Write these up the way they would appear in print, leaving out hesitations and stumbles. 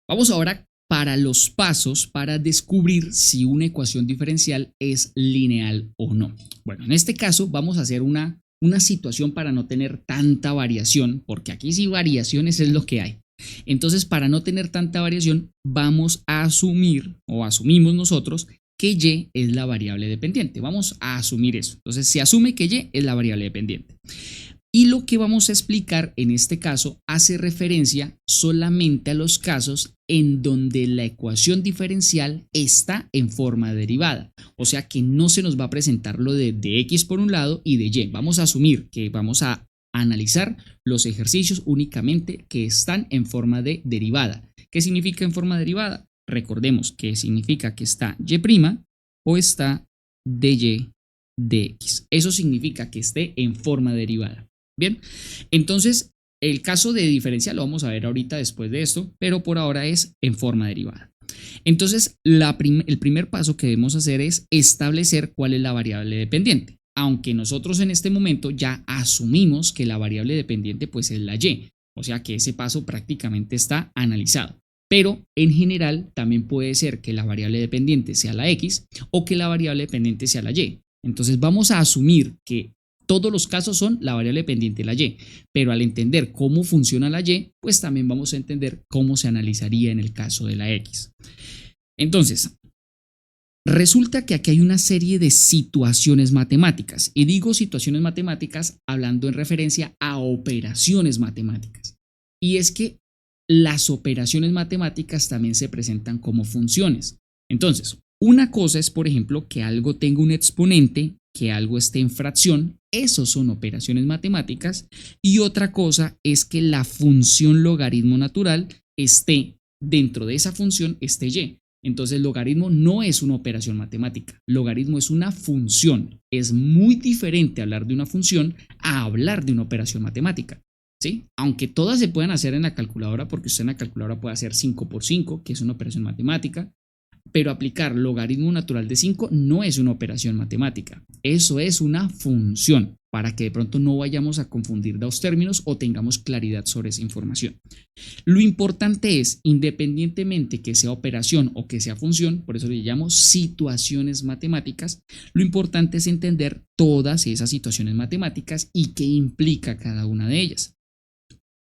Vamos ahora para los pasos para descubrir si una ecuación diferencial es lineal o no. Bueno, en este caso vamos a hacer una situación para no tener tanta variación, porque aquí sí variaciones es lo que hay. Entonces, para no tener tanta variación, vamos a asumir o asumimos nosotros que y es la variable dependiente. Vamos a asumir eso. Entonces, se asume que y es la variable dependiente. Y lo que vamos a explicar en este caso hace referencia solamente a los casos en donde la ecuación diferencial está en forma derivada. O sea que no se nos va a presentar lo de x por un lado y de y. Vamos a asumir que vamos a analizar los ejercicios únicamente que están en forma de derivada. ¿Qué significa en forma derivada? Recordemos que significa que está y' o está dy de x. Eso significa que esté en forma derivada. Bien, entonces el caso de diferencial lo vamos a ver ahorita después de esto, pero por ahora es en forma derivada. Entonces, el primer paso que debemos hacer es establecer cuál es la variable dependiente, aunque nosotros en este momento ya asumimos que la variable dependiente pues es la y, o sea que ese paso prácticamente está analizado. Pero en general también puede ser que la variable dependiente sea la x o que la variable dependiente sea la y. Entonces vamos a asumir que todos los casos son la variable dependiente la y, pero al entender cómo funciona la y, pues también vamos a entender cómo se analizaría en el caso de la x. Entonces, resulta que aquí hay una serie de situaciones matemáticas, y digo situaciones matemáticas hablando en referencia a operaciones matemáticas. Y es que las operaciones matemáticas también se presentan como funciones. Entonces, una cosa es, por ejemplo, que algo tenga un exponente, que algo esté en fracción, esos son operaciones matemáticas, y otra cosa es que la función logaritmo natural esté dentro de esa función, esté y. Entonces, logaritmo no es una operación matemática, logaritmo es una función. Es muy diferente hablar de una función a hablar de una operación matemática. ¿Sí? Aunque todas se puedan hacer en la calculadora, porque usted en la calculadora puede hacer 5 por 5, que es una operación matemática, pero aplicar logaritmo natural de 5 no es una operación matemática, eso es una función, para que de pronto no vayamos a confundir dos términos o tengamos claridad sobre esa información. Lo importante es, independientemente que sea operación o que sea función, por eso le llamamos situaciones matemáticas, lo importante es entender todas esas situaciones matemáticas y qué implica cada una de ellas.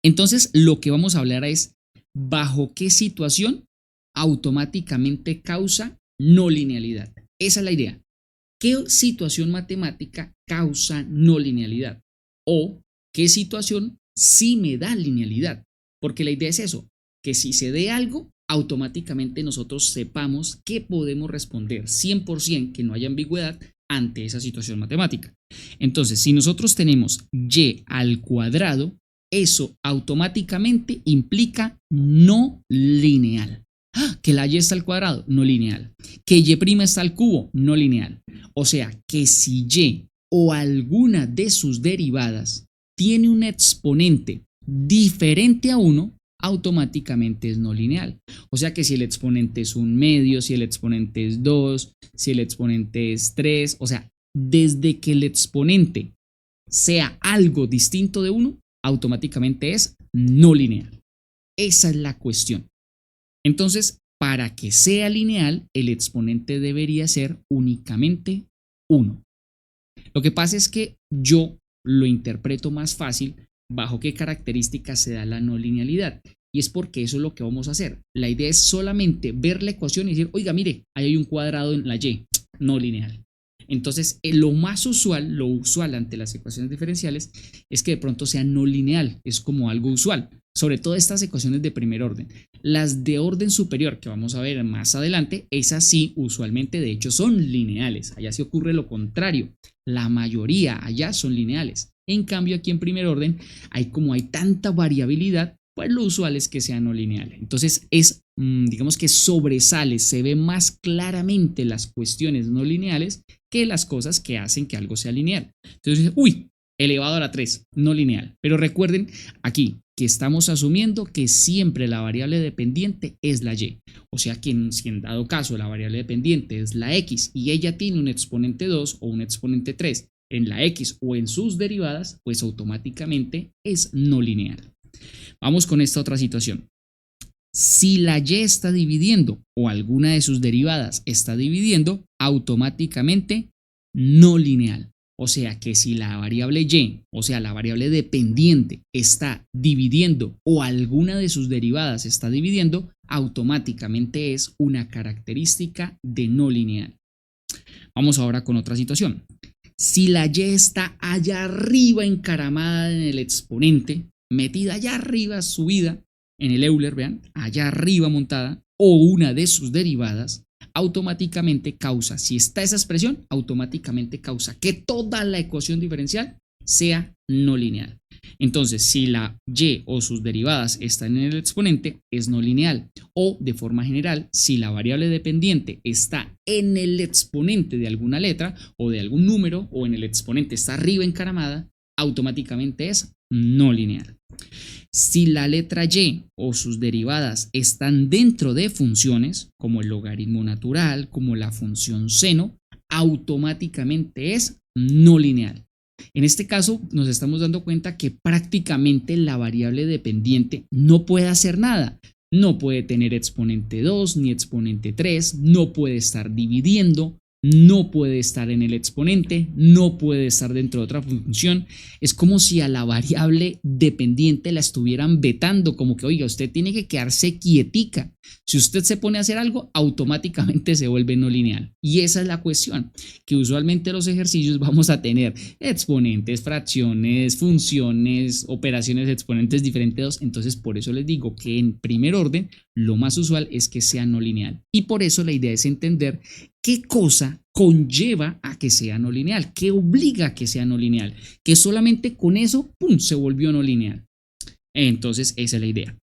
Entonces, lo que vamos a hablar es bajo qué situación automáticamente causa no linealidad. Esa es la idea. ¿Qué situación matemática causa no linealidad? ¿O qué situación sí me da linealidad? Porque la idea es eso, que si se dé algo, automáticamente nosotros sepamos que podemos responder 100%, que no haya ambigüedad ante esa situación matemática. Entonces, si nosotros tenemos y al cuadrado, eso automáticamente implica no lineal. Que la y está al cuadrado, no lineal. Que y' está al cubo, no lineal. O sea, que si y o alguna de sus derivadas tiene un exponente diferente a 1, automáticamente es no lineal. O sea que si el exponente es 1/2, si el exponente es 2, si el exponente es 3, o sea, desde que el exponente sea algo distinto de 1, automáticamente es no lineal. Esa es la cuestión. Entonces, para que sea lineal, el exponente debería ser únicamente 1. Lo que pasa es que yo lo interpreto más fácil bajo qué características se da la no linealidad. Y es porque eso es lo que vamos a hacer. La idea es solamente ver la ecuación y decir, oiga, mire, ahí hay un cuadrado en la y, no lineal. Entonces, lo más usual, lo usual ante las ecuaciones diferenciales es que de pronto sea no lineal, es como algo usual, sobre todo estas ecuaciones de primer orden. Las de orden superior, que vamos a ver más adelante, esas sí, usualmente de hecho son lineales, allá sí ocurre lo contrario, la mayoría allá son lineales. En cambio, aquí en primer orden, hay tanta variabilidad, pues lo usual es que sea no lineal. Entonces digamos que sobresale, se ve más claramente las cuestiones no lineales que las cosas que hacen que algo sea lineal. Entonces, elevado a la 3, no lineal. Pero recuerden aquí que estamos asumiendo que siempre la variable dependiente es la y. O sea que si en dado caso la variable dependiente es la x y ella tiene un exponente 2 o un exponente 3 en la x o en sus derivadas, pues automáticamente es no lineal. Vamos con esta otra situación. Si la y está dividiendo o alguna de sus derivadas está dividiendo, automáticamente no lineal. O sea que si la variable y, o sea la variable dependiente, está dividiendo o alguna de sus derivadas está dividiendo, automáticamente es una característica de no lineal. Vamos ahora con otra situación. Si la y está allá arriba encaramada en el exponente, metida allá arriba, subida en el Euler, vean, allá arriba montada, o una de sus derivadas, automáticamente causa, si está esa expresión, automáticamente causa que toda la ecuación diferencial sea no lineal. Entonces, si la y o sus derivadas están en el exponente, es no lineal. O, de forma general, si la variable dependiente está en el exponente de alguna letra o de algún número, o en el exponente está arriba encaramada, automáticamente es no lineal. Si la letra y o sus derivadas están dentro de funciones, como el logaritmo natural, como la función seno, automáticamente es no lineal. En este caso nos estamos dando cuenta que prácticamente la variable dependiente no puede hacer nada. No puede tener exponente 2 ni exponente 3, no puede estar dividiendo, no puede estar en el exponente, no puede estar dentro de otra función. Es como si a la variable dependiente la estuvieran vetando, como que, oiga, usted tiene que quedarse quietica. Si usted se pone a hacer algo, automáticamente se vuelve no lineal. Y esa es la cuestión, que usualmente los ejercicios vamos a tener exponentes, fracciones, funciones, operaciones, exponentes diferentes. Entonces, por eso les digo que en primer orden, lo más usual es que sea no lineal. Y por eso la idea es entender qué cosa conlleva a que sea no lineal, qué obliga a que sea no lineal, que solamente con eso, ¡pum!, se volvió no lineal. Entonces, esa es la idea.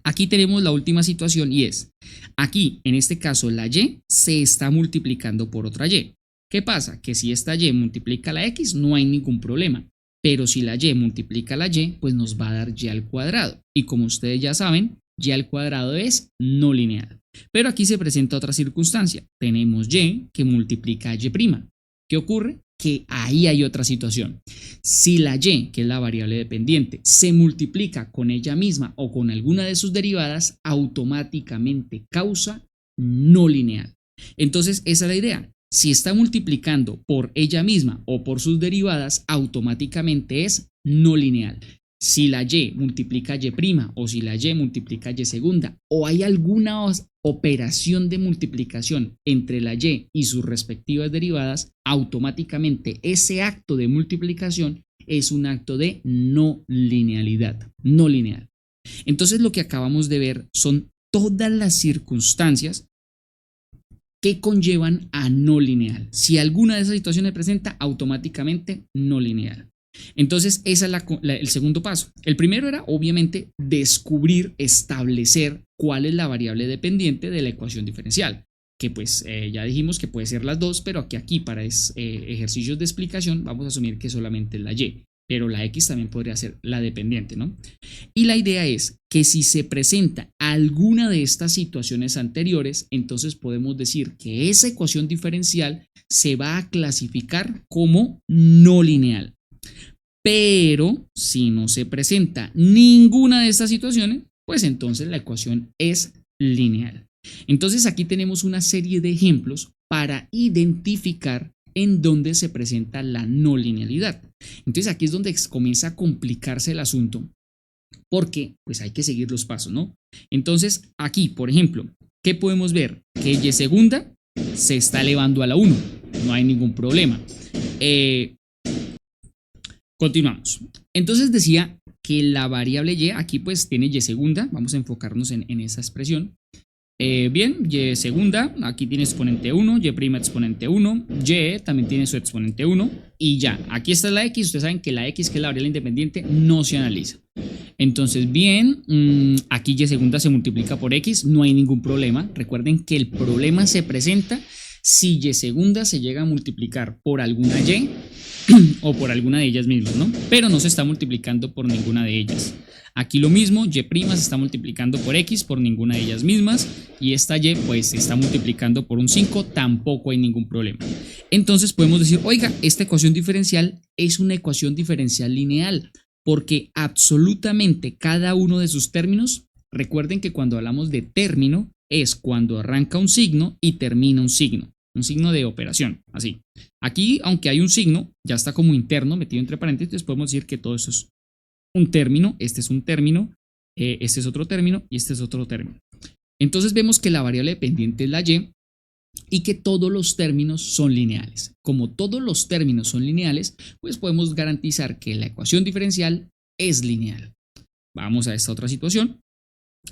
Aquí tenemos la última situación y es, aquí en este caso la y se está multiplicando por otra y. ¿Qué pasa? Que si esta y multiplica la x no hay ningún problema, pero si la y multiplica la y, pues nos va a dar y al cuadrado. Y como ustedes ya saben, y al cuadrado es no lineal. Pero aquí se presenta otra circunstancia. Tenemos y que multiplica a y'. ¿Qué ocurre? Que ahí hay otra situación. Si la y, que es la variable dependiente, se multiplica con ella misma o con alguna de sus derivadas, automáticamente causa no lineal. Entonces, esa es la idea. Si está multiplicando por ella misma o por sus derivadas, automáticamente es no lineal. Si la y multiplica y' o si la y multiplica y segunda o hay alguna operación de multiplicación entre la y sus respectivas derivadas, automáticamente ese acto de multiplicación es un acto de no linealidad, no lineal. Entonces lo que acabamos de ver son todas las circunstancias que conllevan a no lineal. Si alguna de esas situaciones se presenta, automáticamente no lineal. Entonces, ese es el segundo paso. El primero era, obviamente, descubrir, establecer cuál es la variable dependiente de la ecuación diferencial, que pues ya dijimos que puede ser las dos, pero que aquí para ejercicios de explicación vamos a asumir que solamente es la y, pero la x también podría ser la dependiente, ¿no? Y la idea es que si se presenta alguna de estas situaciones anteriores, entonces podemos decir que esa ecuación diferencial se va a clasificar como no lineal. Pero si no se presenta ninguna de estas situaciones, pues entonces la ecuación es lineal. Entonces aquí tenemos una serie de ejemplos para identificar en dónde se presenta la no linealidad. Entonces aquí es donde comienza a complicarse el asunto, porque pues hay que seguir los pasos, ¿no? Entonces aquí, por ejemplo, ¿qué podemos ver? Que y segunda se está elevando a la 1, no hay ningún problema. Continuamos. Entonces decía que la variable y aquí pues tiene y segunda, vamos a enfocarnos en esa expresión. Bien, y segunda, aquí tiene exponente 1, y' exponente 1, y también tiene su exponente 1 y ya, aquí está la x, ustedes saben que la x, que es la variable independiente, no se analiza. Entonces, bien, aquí y segunda se multiplica por x, no hay ningún problema. Recuerden que el problema se presenta si y segunda se llega a multiplicar por alguna y o por alguna de ellas mismas, ¿no? Pero no se está multiplicando por ninguna de ellas. Aquí lo mismo, y' se está multiplicando por x, por ninguna de ellas mismas, y esta y pues se está multiplicando por un 5, tampoco hay ningún problema. Entonces podemos decir, oiga, esta ecuación diferencial es una ecuación diferencial lineal, porque absolutamente cada uno de sus términos Recuerden que cuando hablamos de término es cuando arranca un signo y termina un signo de operación, así. Aquí, aunque hay un signo, ya está como interno, metido entre paréntesis, entonces podemos decir que todo eso es un término, este es un término, este es otro término y este es otro término. Entonces vemos que la variable dependiente es la y que todos los términos son lineales. Como todos los términos son lineales, pues podemos garantizar que la ecuación diferencial es lineal. Vamos a esta otra situación.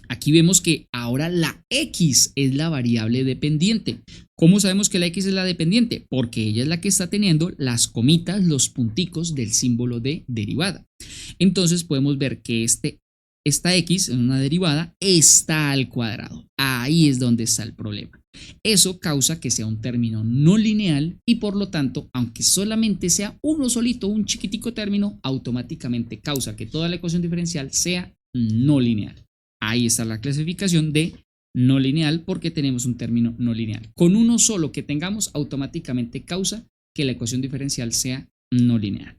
Aquí vemos que ahora la x es la variable dependiente. ¿Cómo sabemos que la x es la dependiente? Porque ella es la que está teniendo las comitas, los punticos del símbolo de derivada. Entonces podemos ver que esta x en una derivada está al cuadrado. Ahí es donde está el problema. Eso causa que sea un término no lineal y por lo tanto, aunque solamente sea uno solito, un chiquitico término, automáticamente causa que toda la ecuación diferencial sea no lineal. Ahí está la clasificación de no lineal porque tenemos un término no lineal. Con uno solo que tengamos, automáticamente causa que la ecuación diferencial sea no lineal.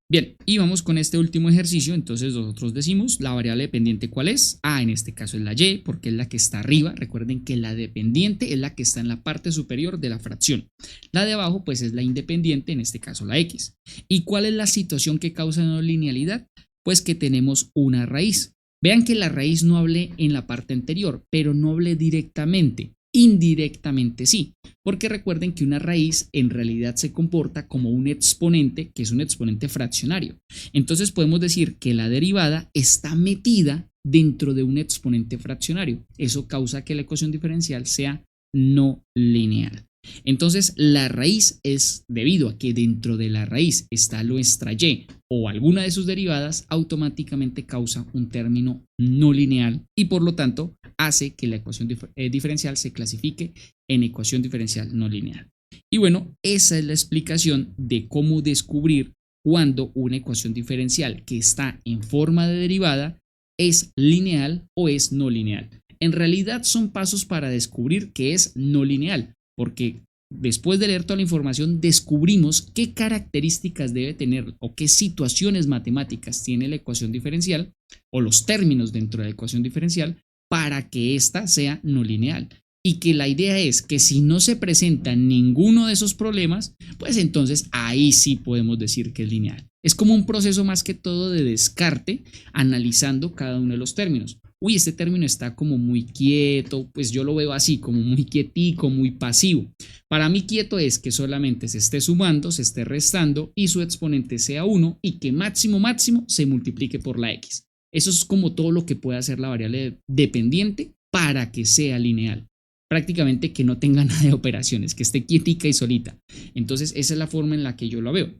Bien, y vamos con este último ejercicio. Entonces nosotros decimos la variable dependiente ¿cuál es? En este caso es la y porque es la que está arriba. Recuerden que la dependiente es la que está en la parte superior de la fracción. La de abajo pues es la independiente, en este caso la x. ¿Y cuál es la situación que causa no linealidad? Pues que tenemos una raíz. Vean que la raíz no hablé en la parte anterior, pero no hablé directamente. Indirectamente sí, porque recuerden que una raíz en realidad se comporta como un exponente, que es un exponente fraccionario. Entonces podemos decir que la derivada está metida dentro de un exponente fraccionario. Eso causa que la ecuación diferencial sea no lineal. Entonces la raíz es debido a que dentro de la raíz está nuestra y o alguna de sus derivadas, automáticamente causa un término no lineal y por lo tanto hace que la ecuación diferencial se clasifique en ecuación diferencial no lineal. Y bueno, esa es la explicación de cómo descubrir cuando una ecuación diferencial que está en forma de derivada es lineal o es no lineal. En realidad son pasos para descubrir que es no lineal, porque después de leer toda la información descubrimos qué características debe tener o qué situaciones matemáticas tiene la ecuación diferencial o los términos dentro de la ecuación diferencial para que ésta sea no lineal. Y que la idea es que si no se presenta ninguno de esos problemas, pues entonces ahí sí podemos decir que es lineal. Es como un proceso más que todo de descarte, analizando cada uno de los términos. Uy, este término está como muy quieto, pues yo lo veo así, como muy quietico, muy pasivo. Para mí quieto es que solamente se esté sumando, se esté restando y su exponente sea 1 y que máximo se multiplique por la x. Eso es como todo lo que puede hacer la variable dependiente para que sea lineal. Prácticamente que no tenga nada de operaciones, que esté quietica y solita. Entonces esa es la forma en la que yo lo veo.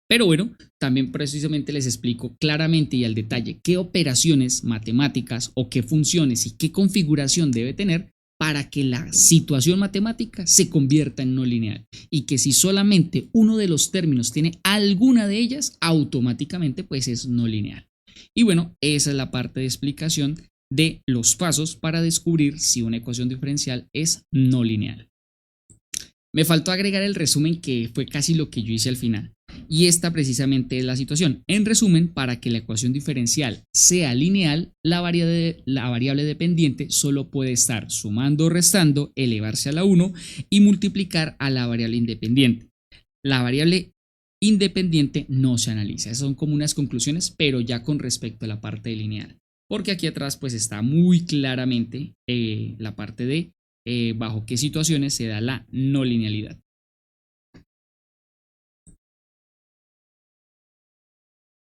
Pero bueno, también precisamente les explico claramente y al detalle qué operaciones matemáticas o qué funciones y qué configuración debe tener para que la situación matemática se convierta en no lineal y que si solamente uno de los términos tiene alguna de ellas, automáticamente pues es no lineal. Y bueno, esa es la parte de explicación de los pasos para descubrir si una ecuación diferencial es no lineal. Me faltó agregar el resumen que fue casi lo que yo hice al final. Y esta precisamente es la situación. En resumen, para que la ecuación diferencial sea lineal, la variable dependiente solo puede estar sumando o restando, elevarse a la 1 y multiplicar a la variable independiente. La variable independiente no se analiza. Esas son como unas conclusiones, pero ya con respecto a la parte de lineal. Porque aquí atrás pues está muy claramente la parte de bajo qué situaciones se da la no linealidad.